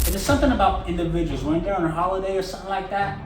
And there's something about individuals when they're on a holiday or something like that,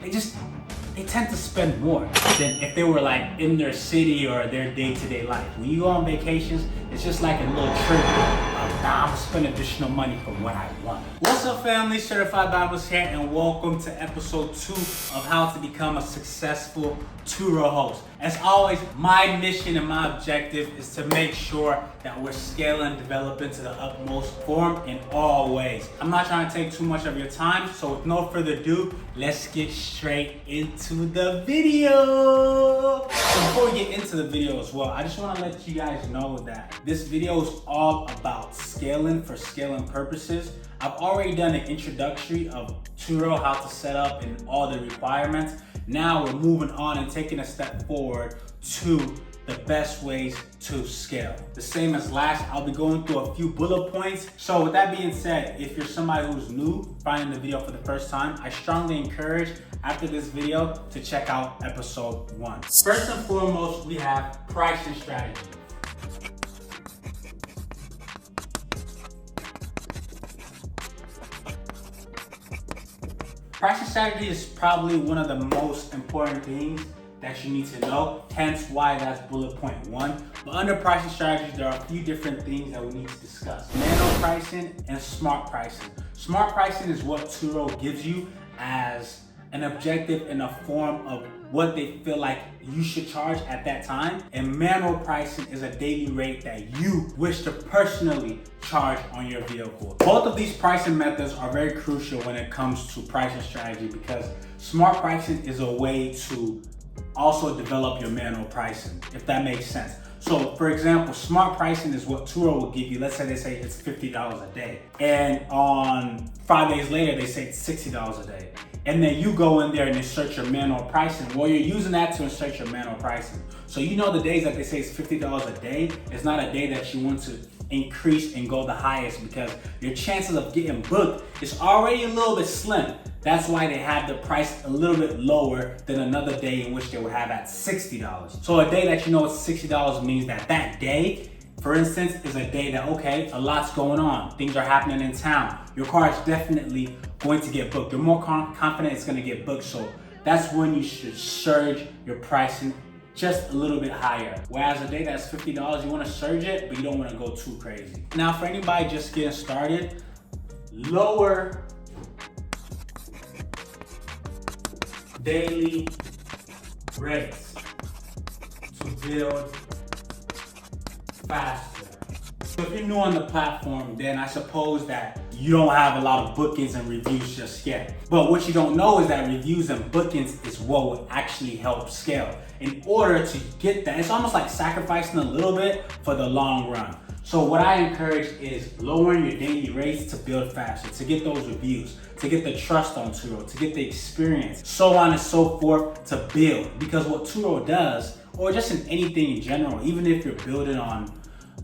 they tend to spend more than if they were like in their city or their day-to-day life. When you go on vacations, it's just like a little trip. I'm gonna spend additional money for what I want. What's up, family? Certified Bibles here, and welcome to episode 2 of how to become a successful Turo host. As always, my mission and my objective is to make sure that we're scaling and developing to the utmost form in all ways. I'm not trying to take too much of your time, so with no further ado, let's get straight into the video. So before we get into the video as well, I just want to let you guys know that this video is all about scaling for scaling purposes. I've already done an introductory of Turo, how to set up and all the requirements. Now we're moving on and taking a step forward to the best ways to scale. The same as last, I'll be going through a few bullet points. So with that being said, if you're somebody who's new, finding the video for the first time, I strongly encourage after this video to check out episode 1. First and foremost, we have pricing strategy. Pricing strategy is probably one of the most important things that you need to know, hence why that's bullet point 1. But under pricing strategies, there are a few different things that we need to discuss. Manual pricing and smart pricing. Smart pricing is what Turo gives you as an objective in a form of what they feel like you should charge at that time. And manual pricing is a daily rate that you wish to personally charge on your vehicle. Both of these pricing methods are very crucial when it comes to pricing strategy, because smart pricing is a way to also develop your manual pricing, if that makes sense. So for example, smart pricing is what Turo will give you. Let's say they say it's $50 a day. And on 5 days later, they say it's $60 a day. And then you go in there and insert your manual pricing. Well, you're using that to insert your manual pricing. So you know the days that they say it's $50 a day, it's not a day that you want to increase and go the highest, because your chances of getting booked is already a little bit slim. That's why they have the price a little bit lower than another day in which they would have at $60. So a day that you know it's $60 means that that day, for instance, is a day that, okay, a lot's going on. Things are happening in town. Your car is definitely going to get booked. You're more confident it's going to get booked. So that's when you should surge your pricing just a little bit higher. Whereas a day that's $50, you want to surge it, but you don't want to go too crazy. Now, for anybody just getting started, lower daily rates to build faster. So if you're new on the platform, then I suppose that you don't have a lot of bookings and reviews just yet. But what you don't know is that reviews and bookings is what will actually help scale. In order to get that, it's almost like sacrificing a little bit for the long run. So what I encourage is lowering your daily rates to build faster, to get those reviews, to get the trust on Turo, to get the experience, so on and so forth, to build. Because what Turo does, or just in anything in general, even if you're building on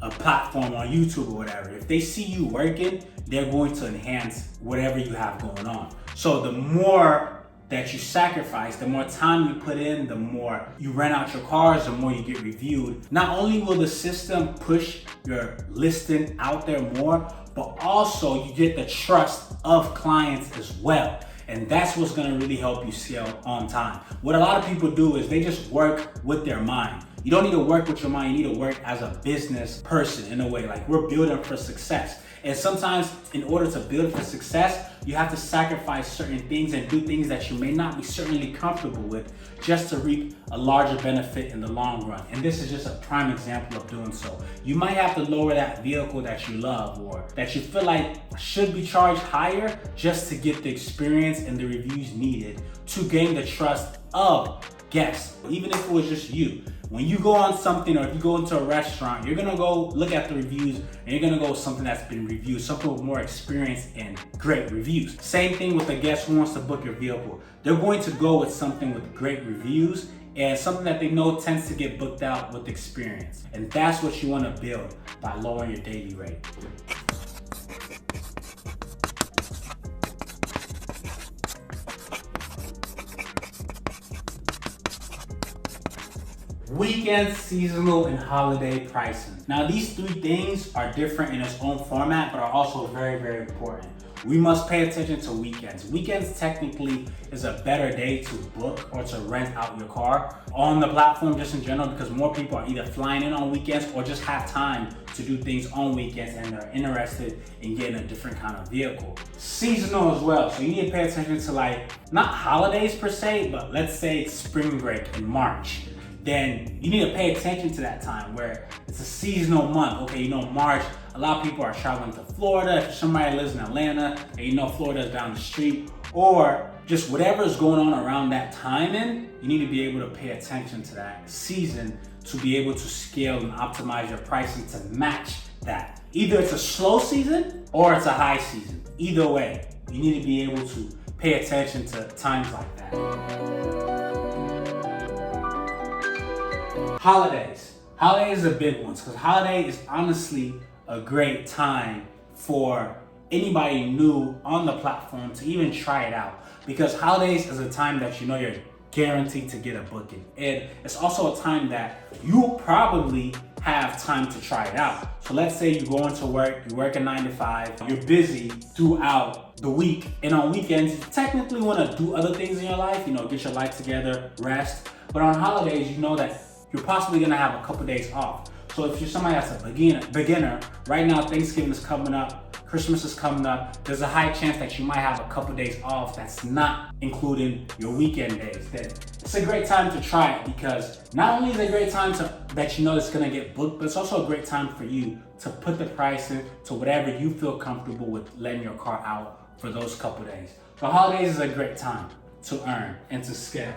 a platform on YouTube or whatever, if they see you working, they're going to enhance whatever you have going on. So the more that you sacrifice, the more time you put in, the more you rent out your cars, the more you get reviewed. Not only will the system push your listing out there more, but also you get the trust of clients as well. And that's what's gonna really help you scale on time. What a lot of people do is they just work with their mind. You don't need to work with your mind, you need to work as a business person in a way. Like, we're building for success. And sometimes in order to build for success, you have to sacrifice certain things and do things that you may not be certainly comfortable with, just to reap a larger benefit in the long run. And this is just a prime example of doing so. You might have to lower that vehicle that you love or that you feel like should be charged higher, just to get the experience and the reviews needed to gain the trust of guests, even if it was just you. When you go on something, or if you go into a restaurant, you're gonna go look at the reviews and you're gonna go with something that's been reviewed, something with more experience and great reviews. Same thing with a guest who wants to book your vehicle. They're going to go with something with great reviews and something that they know tends to get booked out with experience. And that's what you wanna build by lowering your daily rate. Weekend, seasonal, and holiday pricing. Now, these three things are different in its own format, but are also very, very important. we must pay attention to weekends. Weekends technically is a better day to book or to rent out your car on the platform just in general, because more people are either flying in on weekends or just have time to do things on weekends and they're interested in getting a different kind of vehicle. Seasonal as well, so you need to pay attention to like, not holidays per se, but let's say it's spring break in March. Then you need to pay attention to that time where it's a seasonal month. Okay, you know, March, a lot of people are traveling to Florida. If somebody lives in Atlanta and you know Florida's down the street, or just whatever is going on around that time you need to be able to pay attention to that season to be able to scale and optimize your pricing to match that. Either it's a slow season or it's a high season. Either way, you need to be able to pay attention to times like that. Holidays. Holidays are big ones because holiday is honestly a great time for anybody new on the platform to even try it out, because holidays is a time that you know you're guaranteed to get a booking. And it's also a time that you probably have time to try it out. So let's say you go into work, you work a 9 to 5, you're busy throughout the week, and on weekends, you technically want to do other things in your life, you know, get your life together, rest. But on holidays, you know that you're possibly gonna have a couple days off. So if you're somebody that's a beginner, right now Thanksgiving is coming up, Christmas is coming up, there's a high chance that you might have a couple days off that's not including your weekend days. Then it's a great time to try it, because not only is it a great time that you know it's gonna get booked, but it's also a great time for you to put the price in to whatever you feel comfortable with letting your car out for those couple days. The holidays is a great time to earn and to scale.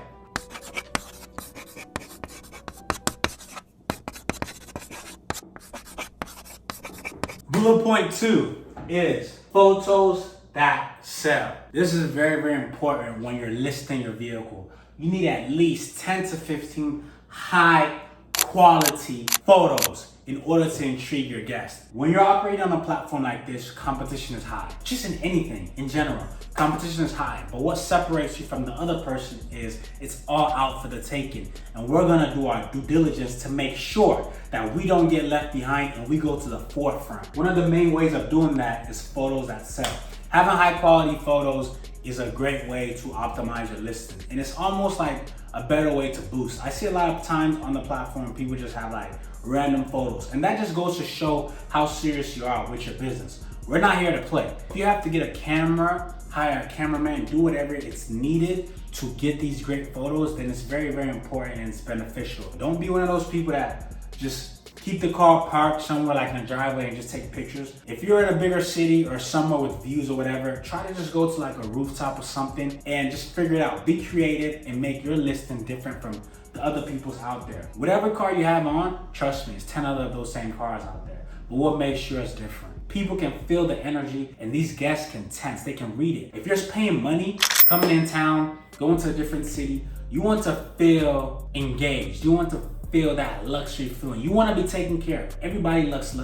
Bullet point 2 is photos that sell. This is very, very important when you're listing your vehicle. You need at least 10 to 15 high quality photos in order to intrigue your guests. When you're operating on a platform like this, competition is high. Just in anything, in general, competition is high. But what separates you from the other person is it's all out for the taking. And we're gonna do our due diligence to make sure that we don't get left behind and we go to the forefront. One of the main ways of doing that is photos that sell. Having high quality photos is a great way to optimize your listing. And it's almost like a better way to boost. I see a lot of times on the platform, people just have like random photos. And that just goes to show how serious you are with your business. We're not here to play. If you have to get a camera, hire a cameraman, do whatever it's needed to get these great photos, then it's very, very important and it's beneficial. Don't be one of those people that just keep the car parked somewhere like in a driveway and just take pictures. If you're in a bigger city or somewhere with views or whatever, try to just go to like a rooftop or something and just figure it out. Be creative and make your listing different from the other people's out there. Whatever car you have on, trust me, it's 10 other of those same cars out there. But what makes sure it's different? People can feel the energy and these guests can tense, they can read it. If you're paying money, coming in town, going to a different city, you want to feel engaged. You want to feel that luxury feeling. You want to be taken care of. Everybody loves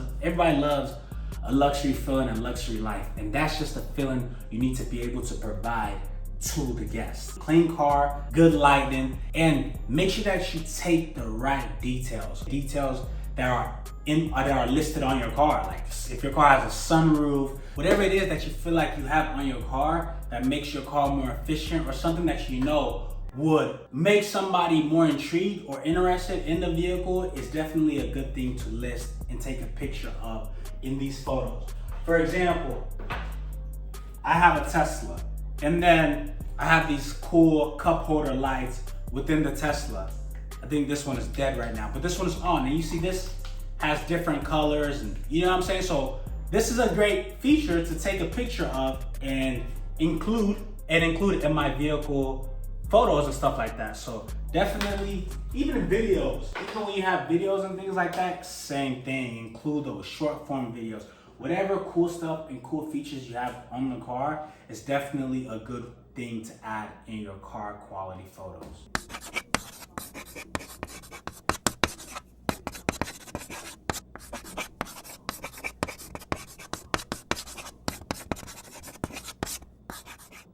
a luxury feeling and luxury life. And that's just a feeling you need to be able to provide to the guests. Clean car, good lighting, and make sure that you take the right details. Details that are listed on your car. Like if your car has a sunroof, whatever it is that you feel like you have on your car that makes your car more efficient, or something that you know would make somebody more intrigued or interested in the vehicle, is definitely a good thing to list and take a picture of in these photos. For example, I have a Tesla, and then I have these cool cup holder lights within the Tesla. I think this one is dead right now, but this one is on, and you see this has different colors, and you know what I'm saying? So this is a great feature to take a picture of and include in my vehicle photos and stuff like that. So definitely, even in videos, even when you have videos and things like that, same thing, include those short form videos. Whatever cool stuff and cool features you have on the car is definitely a good thing to add in your car quality photos.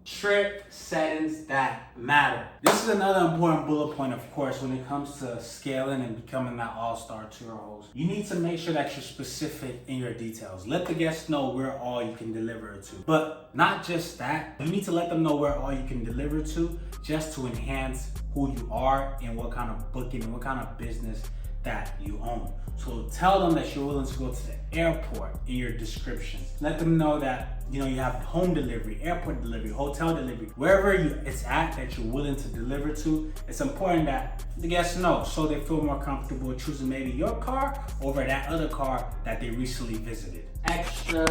Trick settings that matter. This is another important bullet point, of course, when it comes to scaling and becoming that all-star Turo host. You need to make sure that you're specific in your details. Let the guests know where all you can deliver it to. But not just that, you need to let them know where all you can deliver to, just to enhance who you are and what kind of booking and what kind of business that you own. So tell them that you're willing to go to the airport in your description. Let them know that you have home delivery, airport delivery, hotel delivery, wherever it's at that you're willing to deliver to. It's important that the guests know so they feel more comfortable choosing maybe your car over that other car that they recently visited. Extra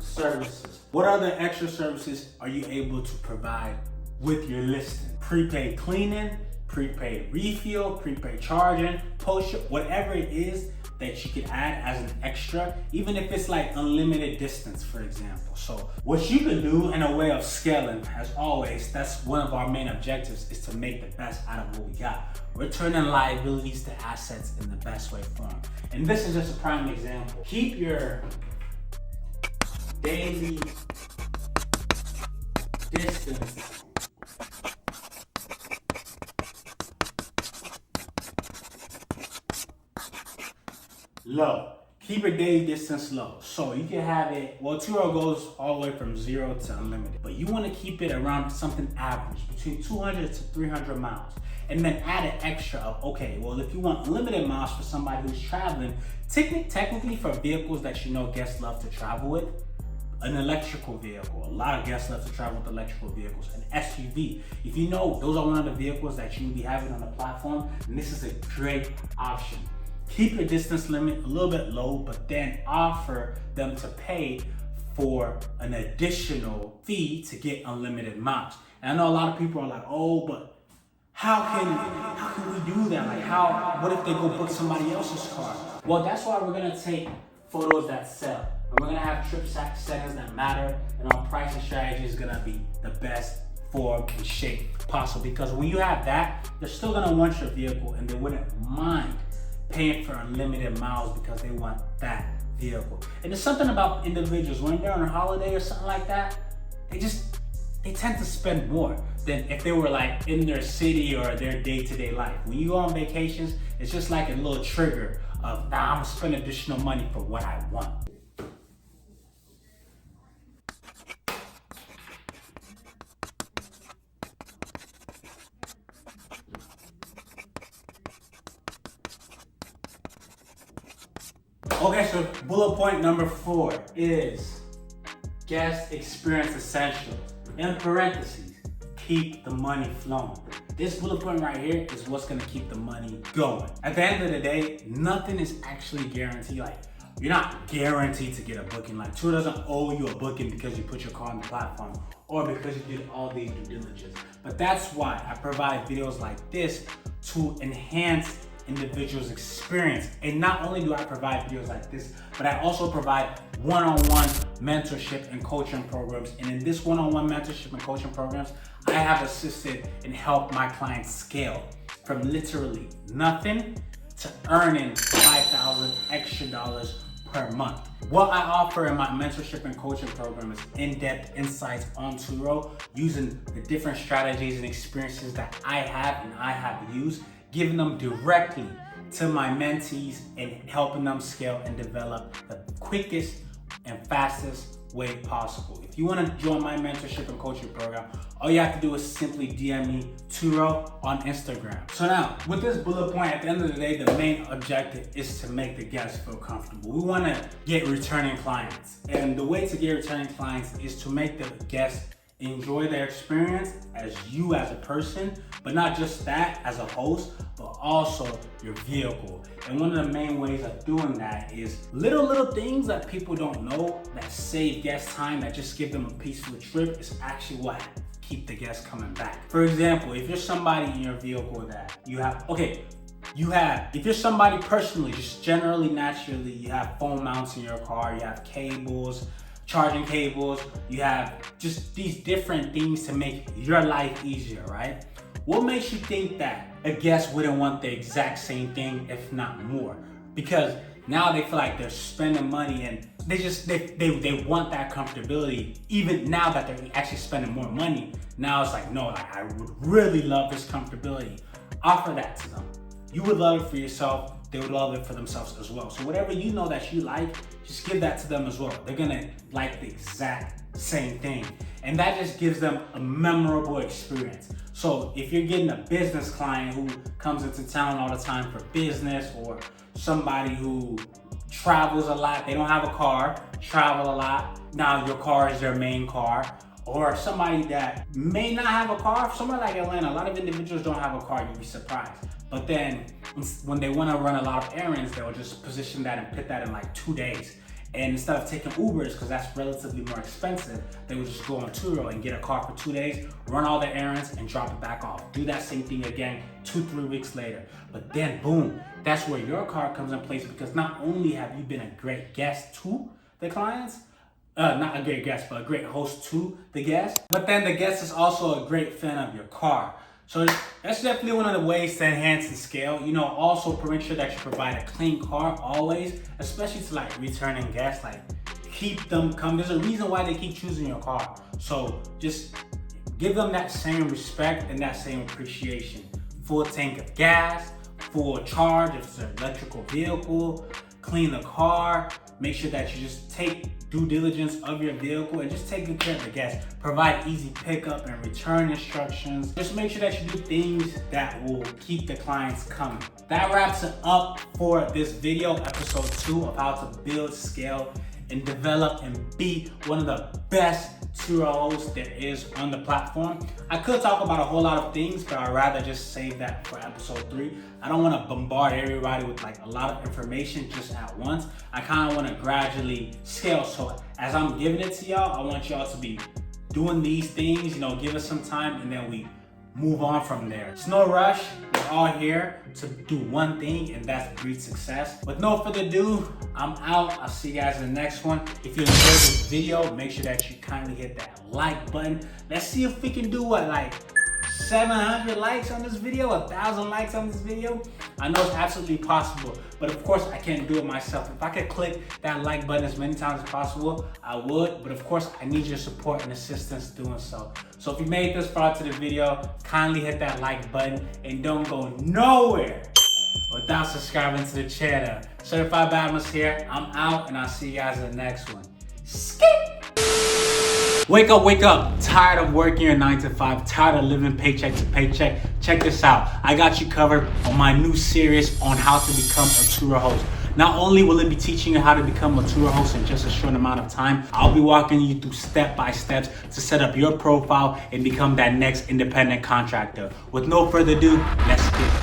services. What other extra services are you able to provide with your listing? Prepaid cleaning, prepaid refuel, prepaid charging, post-trip, whatever it is that you can add as an extra, even if it's like unlimited distance, for example. So what you can do in a way of scaling, as always, that's one of our main objectives, is to make the best out of what we got. We're turning liabilities to assets in the best way form. And this is just a prime example. Keep your daily distance low. Keep your daily distance low. So you can have it, well, Turo goes all the way from 0 to unlimited, but you want to keep it around something average, between 200 to 300 miles. And then add an extra of, okay, well, if you want unlimited miles for somebody who's traveling, technically for vehicles that guests love to travel with, an electrical vehicle. A lot of guests love to travel with electrical vehicles. An SUV. If those are one of the vehicles that you will be having on the platform, then this is a great option. Keep your distance limit a little bit low, but then offer them to pay for an additional fee to get unlimited miles. And I know a lot of people are like, oh, but how can we do that? Like what if they go book somebody else's car? Well, that's why we're gonna take photos that sell. And we're gonna have trip settings that matter, and our pricing strategy is gonna be the best form and shape possible. Because when you have that, they're still gonna want your vehicle and they wouldn't mind paying for unlimited miles because they want that vehicle. And there's something about individuals, when they're on a holiday or something like that, they tend to spend more than if they were like in their city or their day-to-day life. When you go on vacations, it's just like a little trigger of, I'm gonna spend additional money for what I want. Okay, so bullet point number 4 is guest experience essentials. In parentheses, keep the money flowing. This bullet point right here is what's gonna keep the money going. At the end of the day, nothing is actually guaranteed. Like, you're not guaranteed to get a booking. Like, Turo doesn't owe you a booking because you put your car on the platform or because you did all these due diligence. But that's why I provide videos like this to enhance individual's experience. And not only do I provide videos like this, but I also provide one-on-one mentorship and coaching programs. And in this one-on-one mentorship and coaching programs, I have assisted and helped my clients scale from literally nothing to earning $5,000 extra dollars per month. What I offer in my mentorship and coaching program is in-depth insights on Turo, using the different strategies and experiences that I have used, giving them directly to my mentees and helping them scale and develop the quickest and fastest way possible. If you want to join my mentorship and coaching program, all you have to do is simply DM me Turo on Instagram. So now, with this bullet point, at the end of the day, the main objective is to make the guests feel comfortable. We want to get returning clients. And the way to get returning clients is to make the guests enjoy their experience as you as a person, but not just that as a host, but also your vehicle. And one of the main ways of doing that is little things that people don't know that save guests time, that just give them a peaceful trip, is actually what keep the guests coming back. For example, if you're somebody in your vehicle that if you're somebody personally, just generally, naturally, you have phone mounts in your car, you have cables, charging cables, you have just these different things to make your life easier, right? What makes you think that a guest wouldn't want the exact same thing, if not more? Because Now they feel like they're spending money and they want that comfortability. Even now that they're actually spending more money, now it's like, no, like I would really love this comfortability. Offer that to them. You would love it for yourself, they would love it for themselves as well. So whatever you know that you like, just give that to them as well. They're gonna like the exact same thing. And that just gives them a memorable experience. So if you're getting a business client who comes into town all the time for business, or somebody who travels a lot, they don't have a car, travel a lot, now your car is their main car, or somebody that may not have a car, somewhere like Atlanta, a lot of individuals don't have a car, you'd be surprised. But then when they wanna run a lot of errands, they'll just position that and put that in like 2 days. And instead of taking Ubers, because that's relatively more expensive, they would just go on Turo and get a car for 2 days, run all their errands and drop it back off. Do that same thing again 2-3 weeks later. But then boom, that's where your car comes in place, because not only have you been a great guest to the clients, not a great guest, but a great host to the guest, but then the guest is also a great fan of your car. So that's definitely one of the ways to enhance the scale. You know, also make sure that you provide a clean car always, especially to like returning guests. Like, keep them come. There's a reason why they keep choosing your car. So just give them that same respect and that same appreciation. Full tank of gas, full charge if it's an electrical vehicle, clean the car, make sure that you just take due diligence of your vehicle and just take good care of the guests. Provide easy pickup and return instructions. Just make sure that you do things that will keep the clients coming. That wraps it up for this video, episode 2 of how to build, scale, and develop and be one of the best Turo hosts there is on the platform. I could talk about a whole lot of things, but I'd rather just save that for episode 3. I don't want to bombard everybody with like a lot of information just at once. I kind of want to gradually scale. So as I'm giving it to y'all, I want y'all to be doing these things, you know, give us some time and then we move on from there. It's no rush. We're all here to do one thing, and that's breed success. With no further ado, I'm out. I'll see you guys in the next one. If you enjoyed this video, make sure that you kindly hit that like button. Let's see if we can do what, like 700 likes on this video, 1,000 likes on this video. I know it's absolutely possible, but of course I can't do it myself. If I could click that like button as many times as possible, I would, but of course I need your support and assistance doing so. So if you made this far to the video, kindly hit that like button and don't go nowhere without subscribing to the channel. Certified Badmus here, I'm out, and I'll see you guys in the next one. Skip! Wake up, wake up. Tired of working your 9 to 5, tired of living paycheck to paycheck? Check this out. I got you covered on my new series on how to become a Turo host. Not only will it be teaching you how to become a Turo host in just a short amount of time, I'll be walking you through step-by-steps to set up your profile and become that next independent contractor. With no further ado, let's get